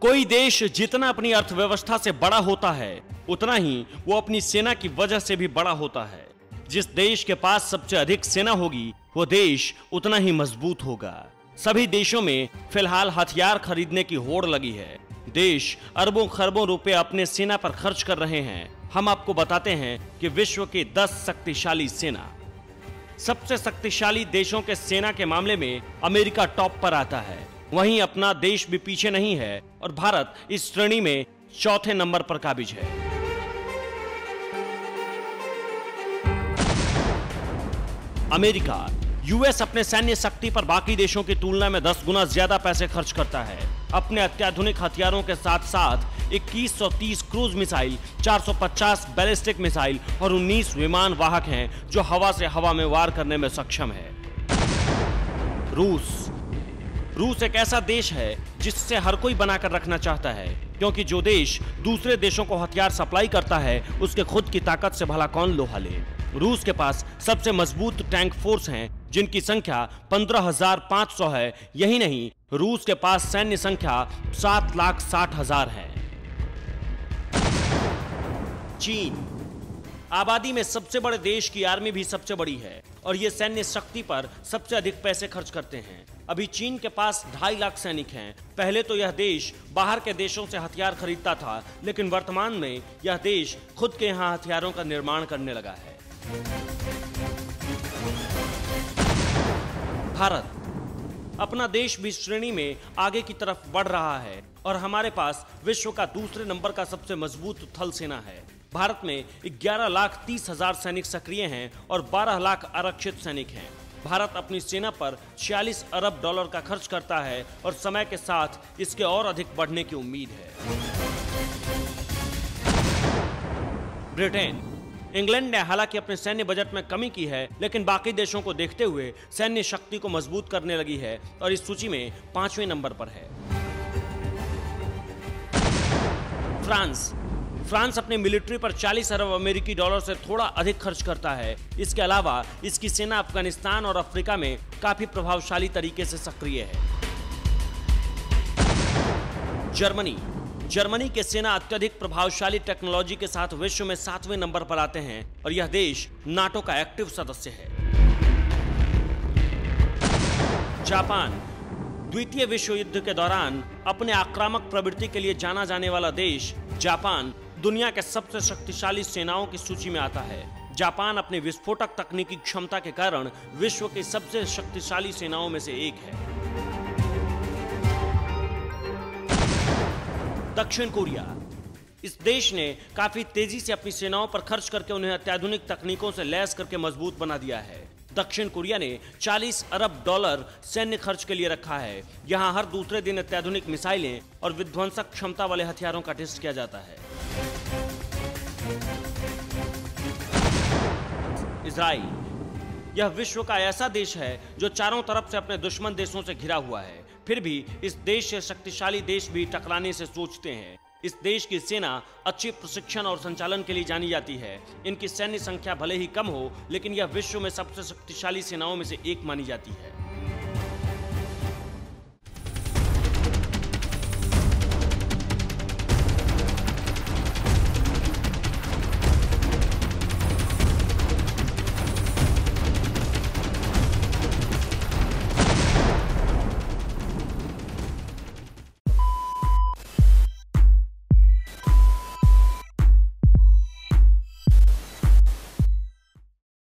कोई देश जितना अपनी अर्थव्यवस्था से बड़ा होता है, उतना ही वो अपनी सेना की वजह से भी बड़ा होता है। जिस देश के पास सबसे अधिक सेना होगी, वो देश उतना ही मजबूत होगा। सभी देशों में फिलहाल हथियार खरीदने की होड़ लगी है। देश अरबों खरबों रुपए अपने सेना पर खर्च कर रहे हैं। हम आपको बताते हैं कि विश्व की 10 शक्तिशाली सेना। सबसे शक्तिशाली देशों के सेना के मामले में अमेरिका टॉप पर आता है। वहीं अपना देश भी पीछे नहीं है और भारत इस श्रेणी में चौथे नंबर पर काबिज है। अमेरिका यूएस अपने सैन्य शक्ति पर बाकी देशों की तुलना में 10 गुना ज्यादा पैसे खर्च करता है। अपने अत्याधुनिक हथियारों के साथ साथ 2130 क्रूज मिसाइल, 450 बैलिस्टिक मिसाइल और 19 विमान वाहक हैं जो हवा से हवा में वार करने में सक्षम है। रूस एक ऐसा देश है जिससे हर कोई बनाकर रखना चाहता है, क्योंकि जो देश दूसरे देशों को हथियार सप्लाई करता है, उसके खुद की ताकत से भला कौन लोहा ले। रूस के पास सबसे मजबूत टैंक फोर्स हैं, जिनकी संख्या 15,500 है। यही नहीं, रूस के पास सैन्य संख्या 7,60,000 है। चीन आबादी में सबसे बड़े देश की आर्मी भी सबसे बड़ी है और ये सैन्य शक्ति पर सबसे अधिक पैसे खर्च करते हैं। अभी चीन के पास 2.5 लाख सैनिक हैं। पहले तो यह देश बाहर के देशों से हथियार खरीदता था, लेकिन वर्तमान में यह देश खुद के यहाँ हथियारों का निर्माण करने लगा है। भारत अपना देश भी श्रेणी में आगे की तरफ बढ़ रहा है और हमारे पास विश्व का दूसरे नंबर का सबसे मजबूत थल सेना है। भारत में 11,30,000 सैनिक सक्रिय हैं और 12 लाख आरक्षित सैनिक हैं। भारत अपनी सेना पर 46 अरब डॉलर का खर्च करता है और समय के साथ इसके और अधिक बढ़ने की उम्मीद है। ब्रिटेन इंग्लैंड ने हालांकि अपने सैन्य बजट में कमी की है, लेकिन बाकी देशों को देखते हुए सैन्य शक्ति को मजबूत करने लगी है और इस सूची में 5वें नंबर पर है। फ्रांस अपनी मिलिट्री पर 40 अरब अमेरिकी डॉलर से थोड़ा अधिक खर्च करता है। इसके अलावा इसकी सेना अफगानिस्तान और अफ्रीका में काफी प्रभावशाली तरीके से सक्रिय है। जर्मनी के सेना अत्यधिक प्रभावशाली टेक्नोलॉजी के साथ विश्व में 7वें नंबर पर आते हैं और यह देश नाटो का एक्टिव सदस्य है। जापान द्वितीय विश्व युद्ध के दौरान अपने आक्रामक प्रवृत्ति के लिए जाना जाने वाला देश जापान दुनिया के सबसे शक्तिशाली सेनाओं की सूची में आता है। जापान अपने विस्फोटक तकनीकी क्षमता के कारण विश्व की सबसे शक्तिशाली सेनाओं में से एक है। दक्षिण कोरिया इस देश ने काफी तेजी से अपनी सेनाओं पर खर्च करके उन्हें अत्याधुनिक तकनीकों से लैस करके मजबूत बना दिया है। दक्षिण कोरिया ने 40 अरब डॉलर सैन्य खर्च के लिए रखा है। यहां हर दूसरे दिन अत्याधुनिक मिसाइलें और विध्वंसक क्षमता वाले हथियारों का टेस्ट किया जाता है। इजराइल यह विश्व का ऐसा देश है जो चारों तरफ से अपने दुश्मन देशों से घिरा हुआ है। फिर भी इस देश से शक्तिशाली देश भी टकराने से सोचते हैं। इस देश की सेना अच्छी प्रशिक्षण और संचालन के लिए जानी जाती है। इनकी सैन्य संख्या भले ही कम हो, लेकिन यह विश्व में सबसे शक्तिशाली सेनाओं में से एक मानी जाती है।